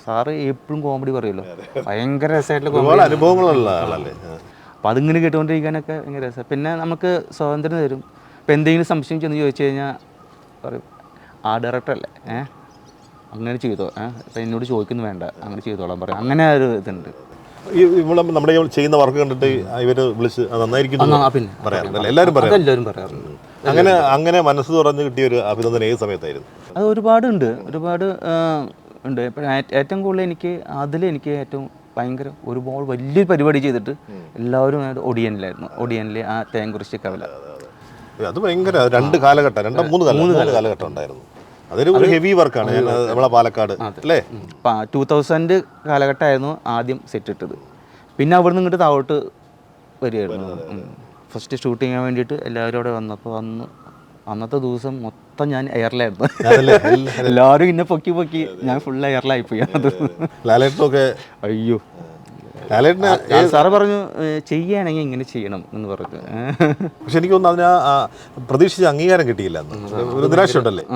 Speaker 1: സാറ് എപ്പോഴും കോമഡി പറയുമല്ലോ, ഭയങ്കര രസമായിട്ടുള്ള
Speaker 3: അനുഭവങ്ങളുള്ള ആളല്ലേ.
Speaker 1: അപ്പം അതിങ്ങനെ കേട്ടുകൊണ്ടിരിക്കാനൊക്കെ ഭയങ്കര രസമാണ്. പിന്നെ നമുക്ക് സ്വാതന്ത്ര്യം തരും. ഇപ്പം എന്തെങ്കിലും സംശയം ചെന്ന് ചോദിച്ചു കഴിഞ്ഞാൽ പറയും ആ ഡയറക്ടറല്ലേ, അങ്ങനെ ചെയ്തോ, അപ്പം എന്നോട് ചോദിക്കുന്നു വേണ്ട, അങ്ങനെ ചെയ്തോളാം പറയും. അങ്ങനെ ഒരു ഇതുണ്ട്.
Speaker 3: നമ്മുടെ ചെയ്യുന്ന വർക്ക് കണ്ടിട്ട് ഇവർ വിളിച്ച് നന്നായിരിക്കും പറയാറുണ്ട്, എല്ലാവരും പറയാറുണ്ട്. അങ്ങനെ മനസ്സ് തുറന്ന് കിട്ടിയ ഒരു അഭിനന്ദനം ഏത് സമയത്തായിരുന്നു?
Speaker 1: അത് ഒരുപാട് ഉണ്ട്. ഇപ്പം ഏറ്റവും കൂടുതൽ എനിക്ക് ഏറ്റവും ഭയങ്കര ഒരുപാട് വലിയൊരു പരിപാടി ചെയ്തിട്ട് എല്ലാവരും ഒടിയനിലായിരുന്നു. ഒടിയനിൽ ആ തേങ്കുറിശ്ശി കവല,
Speaker 3: അത് ഭയങ്കര 2 കാലഘട്ടം ഉണ്ടായിരുന്നു. അതൊരു ഹെവി വർക്കാണ്. നമ്മളെ പാലക്കാട് അല്ലേ,
Speaker 1: 2000 കാലഘട്ടമായിരുന്നു ആദ്യം സെറ്റ് ഇട്ടത്. പിന്നെ അവിടെ നിന്ന് ഇങ്ങോട്ട് താഴോട്ട് വരികയായിരുന്നു. ഫസ്റ്റ് ഷൂട്ടിങ് ചെയ്യാൻ വേണ്ടിയിട്ട് എല്ലാവരും അവിടെ വന്നപ്പോൾ അന്നത്തെ ദിവസം മൊത്തം ഞാൻ എയറിലായിരുന്നു. എല്ലാവരും ഇന്നെ പൊക്കി ഞാൻ ഫുൾ എയറിലായിപ്പോയി.
Speaker 3: ലാലേട്ടനൊക്കെ
Speaker 1: അയ്യോ, സാറ് പറഞ്ഞു ചെയ്യുകയാണെങ്കിൽ ഇങ്ങനെ ചെയ്യണം എന്ന് പറഞ്ഞു.
Speaker 3: പക്ഷെ എനിക്ക് തോന്നുന്നു അതിന് പ്രതീക്ഷിച്ച അംഗീകാരം കിട്ടിയില്ല, ഒരു നിരാശ ഉണ്ടല്ലേ.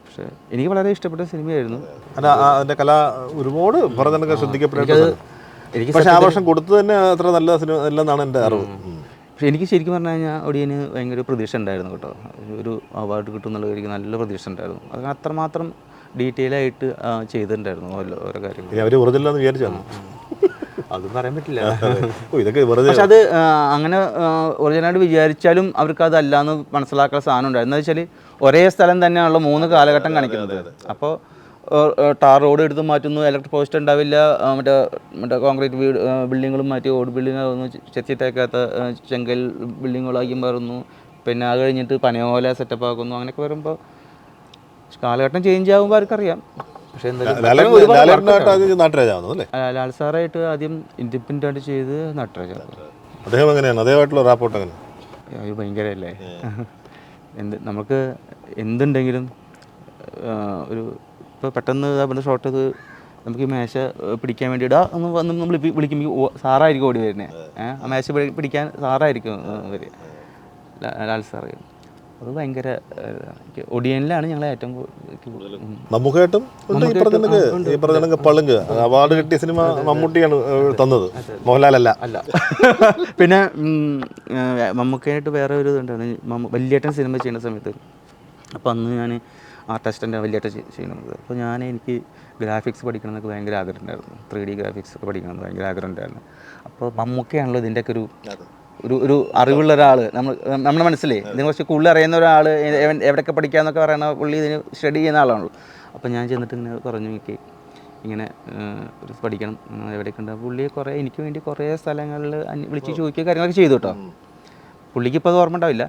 Speaker 1: പക്ഷേ എനിക്ക് വളരെ ഇഷ്ടപ്പെട്ട സിനിമയായിരുന്നു.
Speaker 3: അതിന്റെ കല ഒരുപാട് പറഞ്ഞൊക്കെ ശ്രദ്ധിക്കപ്പെട്ടത്. പക്ഷേ ആ വർഷം കൊടുത്തത് തന്നെ അത്ര നല്ല സിനിമ അല്ലെന്നാണ് എൻ്റെ അറിവ്.
Speaker 1: പക്ഷേ എനിക്ക് ശരിക്കും പറഞ്ഞു കഴിഞ്ഞാൽ ഒടിയന് ഭയങ്കര പ്രതീക്ഷ ഉണ്ടായിരുന്നു കേട്ടോ. ഒരു അവാർഡ് കിട്ടുമെന്നുള്ള എനിക്ക് നല്ല പ്രതീക്ഷ ഉണ്ടായിരുന്നു. അത് അത്രമാത്രം ഡീറ്റെയിൽ ആയിട്ട് ചെയ്തിട്ടുണ്ടായിരുന്നു ഓരോ കാര്യങ്ങൾ.
Speaker 3: അവർ ഒറിജിനൽ വിചാരിച്ചാണ്,
Speaker 1: അതും പറയാൻ പറ്റില്ല. പക്ഷെ അത് അങ്ങനെ ഒറിജിനലായിട്ട് വിചാരിച്ചാലും അവർക്ക് അതല്ല എന്ന് മനസ്സിലാക്കുന്ന സാധനം ഉണ്ടായിരുന്നു. എന്താ വെച്ചാൽ ഒരേ സ്ഥലം തന്നെയാണല്ലോ 3 കാലഘട്ടം കാണിക്കുന്നത്. അപ്പോൾ ടാർ റോഡ് എടുത്ത് മാറ്റുന്നു, ഇലക്ട്രിക് പോസ്റ്റ് ഉണ്ടാവില്ല, മറ്റേ കോൺക്രീറ്റ് ബിൽഡിങ്ങുകളും മാറ്റി ഓട് ബിൽഡിങ്ങാകുന്നു, ചെത്തിട്ടേക്കാത്ത ചെങ്കൽ ബിൽഡിങ്ങുകളാക്കി മാറുന്നു. പിന്നെ അത് കഴിഞ്ഞിട്ട് പനയോല സെറ്റപ്പ് ആക്കുന്നു. അങ്ങനെയൊക്കെ വരുമ്പോൾ കാലഘട്ടം ചേഞ്ച് ആകുമ്പോൾ അവർക്കറിയാം. പക്ഷേ ലാൽ സാറായിട്ട് ആദ്യം ഇൻഡിപെൻഡൻ്റ് ആയിട്ട് ചെയ്ത് നട്ടരാജാണ്.
Speaker 3: അദ്ദേഹം എങ്ങനെയാണ്? അദ്ദേഹമായിട്ടുള്ള റാപ്പോർട്ട് എങ്ങനെ?
Speaker 1: ഭയങ്കരമല്ലേ. നമുക്ക് എന്തുണ്ടെങ്കിലും ഇപ്പോൾ പെട്ടെന്ന് അവിടെ ഷോട്ട് ചെയ്ത് നമുക്ക് ഈ മേശ പിടിക്കാൻ വേണ്ടിയിട്ട് ഒന്ന് വന്ന് നമ്മൾ വിളിക്കുമ്പോൾ സാറായിരിക്കും ഓടി വരുന്നത്. ആ മേശ പിടിക്കാൻ സാറായിരിക്കും വരിക, ലാൽ സാറ്. അത് ഭയങ്കര ഒടിയനിലാണ് ഞങ്ങൾ ഏറ്റവും
Speaker 3: നമുക്കായിട്ടും ഈ പറഞ്ഞ പളുങ്ക് അവാർഡ് കിട്ടിയ സിനിമ മമ്മൂട്ടിയാണ് തന്നത്, മോഹൻലാലല്ല.
Speaker 1: അല്ല. പിന്നെ മമ്മൂക്കായിട്ട് വേറെ ഒരു ഇതുണ്ടായിരുന്നു, വലിയേട്ടൻ സിനിമ ചെയ്യുന്ന സമയത്ത്. അപ്പോൾ അന്ന് ഞാൻ ആർട്ടിസ്റ്റിൻ്റെ വലിയേട്ടൻ ചെയ്യുന്നത്. അപ്പോൾ എനിക്ക് ഗ്രാഫിക്സ് പഠിക്കണം എന്നൊക്കെ ഭയങ്കര ആഗ്രഹം ഉണ്ടായിരുന്നു. 3D ഗ്രാഫിക്സ് ഒക്കെ പഠിക്കണം എന്ന് ഭയങ്കര ആഗ്രഹം ഉണ്ടായിരുന്നു. അപ്പോൾ മമ്മൂക്കയാണല്ലോ ഇതിൻ്റെയൊക്കെ ഒരു അറിവുള്ള ഒരാൾ, നമ്മുടെ മനസ്സിലേ ഇതിനെ കുറച്ച് കൂടുതൽ അറിയുന്ന ഒരാൾ, എവിടെയൊക്കെ പഠിക്കാമെന്നൊക്കെ പറയുന്ന പുള്ളി ഇതിന് സ്റ്റഡി ചെയ്യുന്ന ആളാണല്ലോ. അപ്പോൾ ഞാൻ ചെന്നിട്ട് ഇങ്ങനെ പറഞ്ഞു, എനിക്ക് ഇങ്ങനെ ഒരു പഠിക്കണം, എവിടെയൊക്കെ ഉണ്ട്. പുള്ളിയെ എനിക്ക് വേണ്ടി കുറേ സ്ഥലങ്ങളിൽ വിളിച്ച് ചോദിക്കുക കാര്യങ്ങളൊക്കെ ചെയ്തു കേട്ടോ. പുള്ളിക്ക് ഇപ്പോൾ അത് ഓർമ്മ ഉണ്ടാവില്ല.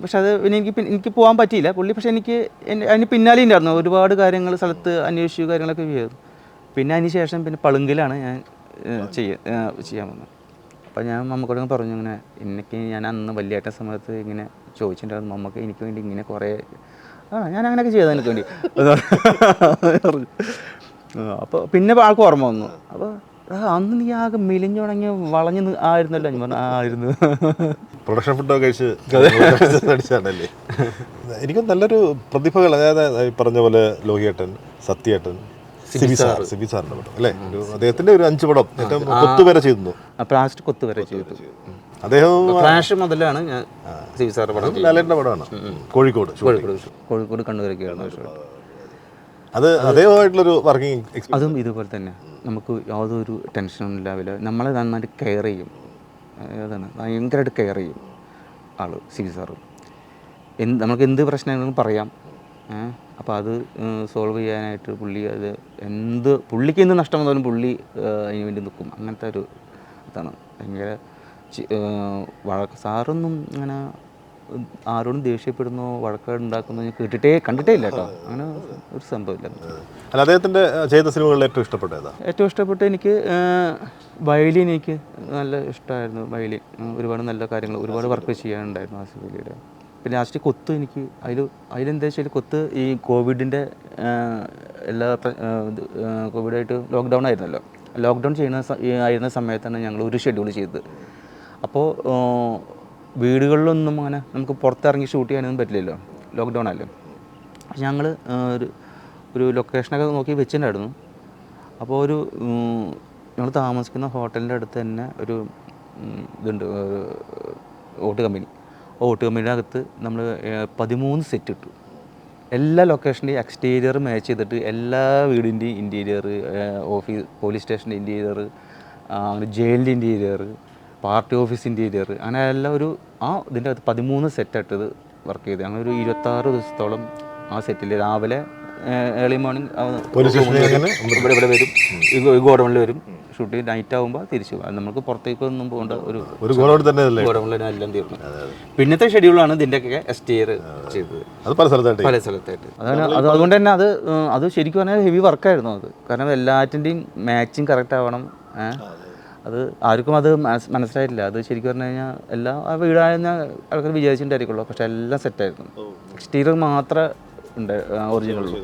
Speaker 1: പക്ഷെ അത് പിന്നെ എനിക്ക് പോകാൻ പറ്റിയില്ല. പുള്ളി പക്ഷേ അതിന് പിന്നാലെ ഉണ്ടായിരുന്നു, ഒരുപാട് കാര്യങ്ങൾ സ്ഥലത്ത് അന്വേഷിച്ചു കാര്യങ്ങളൊക്കെ ചെയ്തു. പിന്നെ അതിന് ശേഷം പിന്നെ പളുങ്കിലാണ് ഞാൻ ചെയ്യാൻ വന്നത്. അപ്പോൾ ഞാൻ മമ്മൂക്കോട് പറഞ്ഞു, ഇങ്ങനെ ഞാൻ അന്ന് വലിയേട്ട സമയത്ത് ഇങ്ങനെ ചോദിച്ചിട്ടുണ്ടായിരുന്നു, മമ്മക്ക് എനിക്ക് വേണ്ടി ഇങ്ങനെ കുറേ ഞാൻ അങ്ങനെയൊക്കെ ചെയ്തത് എനിക്ക് വേണ്ടി. അപ്പോൾ പിന്നെ ആൾക്ക് ഓർമ്മ വന്നു. അപ്പോൾ അന്ന് നീ ആകെ മെലിഞ്ഞുണങ്ങി വളഞ്ഞ് ആയിരുന്നല്ലോ. ഞാൻ പറഞ്ഞു ആയിരുന്നു.
Speaker 3: പ്രൊഡക്ഷൻ ഫുഡൊക്കെ കഴിച്ചാണല്ലേ. എനിക്ക് നല്ലൊരു പ്രതിഭകൾ, അതായത് ഈ പറഞ്ഞ പോലെ ലോഹിയേട്ടൻ, സത്യേട്ടൻ, സിബി സാറിൻ്റെ പടം അല്ലേ, അദ്ദേഹത്തിന്റെ ഒരു 5 പടം ഏറ്റവും കൊത്തു വരെ ചെയ്തു.
Speaker 1: ലാസ്റ്റ് കൊത്തു വരെ ചെയ്തു
Speaker 3: അദ്ദേഹം.
Speaker 1: ഫ്ലാഷ് മുതലാണ് ഞാൻ സിബി സാറിൻ്റെ പടം,
Speaker 3: ലാലേട്ടൻ്റെ പടമാണ്. കോഴിക്കോട്
Speaker 1: കണ്ണൂരൊക്കെയാണ്.
Speaker 3: അത് അതേമായിട്ടുള്ളൊരു വർക്കിംഗ് എക്സ്പീരിയൻസ്.
Speaker 1: അതും ഇതുപോലെ തന്നെ നമുക്ക് യാതൊരു ടെൻഷനും ഇല്ലാവില്ല. നമ്മളെ നന്നായിട്ട് കെയർ ചെയ്യും. അതാണ് ഭയങ്കരമായിട്ട് കെയർ ചെയ്യും ആൾ സിബി സാറ്. നമുക്ക് എന്ത് പ്രശ്നങ്ങളും പറയാം. അപ്പോൾ അത് സോൾവ് ചെയ്യാനായിട്ട് പുള്ളിക്ക് എന്ത് നഷ്ടം വന്നാലും പുള്ളി അതിന് വേണ്ടി നിൽക്കും. അങ്ങനത്തെ ഒരു ഇതാണ്. ഭയങ്കര സാറൊന്നും അങ്ങനെ ആരോടും ദേഷ്യപ്പെടുന്നോ വഴക്കുണ്ടാക്കുന്നോ ഞാൻ കണ്ടിട്ടേ ഇല്ല കേട്ടോ. അങ്ങനെ ഒരു സംഭവമില്ല.
Speaker 3: അല്ല, അദ്ദേഹത്തിൻ്റെ ചെയ്ത സിനിമകളിൽ ഏറ്റവും ഇഷ്ടപ്പെട്ട എനിക്ക്
Speaker 1: വയലിൻ എനിക്ക് നല്ല ഇഷ്ടമായിരുന്നു. വയലിൻ ഒരുപാട് നല്ല കാര്യങ്ങൾ, ഒരുപാട് വർക്ക് ചെയ്യാനുണ്ടായിരുന്നു ആ സിനിമയിലൂടെ. പിന്നെ ലാസ്റ്റ് കൊത്ത് എനിക്ക് അതിലെന്താ വെച്ചാൽ കൊത്ത് ഈ കോവിഡിൻ്റെ കോവിഡായിട്ട് ലോക്ക്ഡൗൺ ആയിരുന്നല്ലോ. ലോക്ക്ഡൗൺ ആയിരുന്ന സമയത്താണ് ഞങ്ങൾ ഒരു ഷെഡ്യൂൾ ചെയ്തത്. അപ്പോൾ വീടുകളിലൊന്നും അങ്ങനെ നമുക്ക് പുറത്തിറങ്ങി ഷൂട്ട് ചെയ്യാനൊന്നും പറ്റില്ലല്ലോ, ലോക്ക്ഡൗൺ അല്ലേ. ഞങ്ങൾ ഒരു ലൊക്കേഷനൊക്കെ നോക്കി വെച്ചിട്ടുണ്ടായിരുന്നു. അപ്പോൾ ഞങ്ങൾ താമസിക്കുന്ന ഹോട്ടലിൻ്റെ അടുത്ത് തന്നെ ഒരു ഇതുണ്ട്, ഓട്ട് കമ്പനിയുടെ അകത്ത് നമ്മൾ 13 സെറ്റ് ഇട്ടു. എല്ലാ ലൊക്കേഷൻ്റെയും എക്സ്റ്റീരിയർ മാച്ച് ചെയ്തിട്ട് എല്ലാ വീടിൻ്റെയും ഇൻറ്റീരിയർ, പോലീസ് സ്റ്റേഷൻ്റെ ഇൻറ്റീരിയർ, അങ്ങനെ ജയിലിൻ്റെ ഇൻറ്റീരിയർ, പാർട്ടി ഓഫീസ് ഇൻറ്റീരിയർ, അങ്ങനെ എല്ലാം ഇതിൻ്റെ അകത്ത് 13 സെറ്റായിട്ടത് വർക്ക് ചെയ്ത്. അങ്ങനെ ഒരു 26 ദിവസത്തോളം ആ സെറ്റിൽ രാവിലെ ഏർലി മോർണിംഗ് ഇവിടെ വരും, ഗോഡൗണിൽ വരും, ഷൂട്ട് ചെയ്ത് നൈറ്റ് ആകുമ്പോൾ തിരിച്ചു പോകും. നമുക്ക് പുറത്തേക്കൊന്നും പോകേണ്ട ഒരു ഗോഡൗണിൽ എല്ലാം തീർന്നു. പിന്നത്തെ ഷെഡ്യൂളാണ് ഇതിൻ്റെയൊക്കെ എക്സ്റ്റീരിയർ ചെയ്തത് പല സ്ഥലത്തായിട്ട്. അതുകൊണ്ട് തന്നെ അത് ശരിക്കും പറഞ്ഞാൽ ഹെവി വർക്കായിരുന്നു അത്. കാരണം എല്ലാറ്റിൻ്റെയും മാച്ചിങ് കറക്റ്റ് ആവണം. അത് ആർക്കും അത് മനസ്സിലായിട്ടില്ല. അത് ശരിക്കും പറഞ്ഞു കഴിഞ്ഞാൽ എല്ലാം ആ വീടായിരുന്ന ആൾക്കാർ വിചാരിച്ചിട്ടുണ്ടായിരിക്കുള്ളൂ. പക്ഷെ എല്ലാം സെറ്റായിരുന്നു. എക്സ്റ്റീരിയർ മാത്രമേ ഒറിജിനലുള്ളൂ.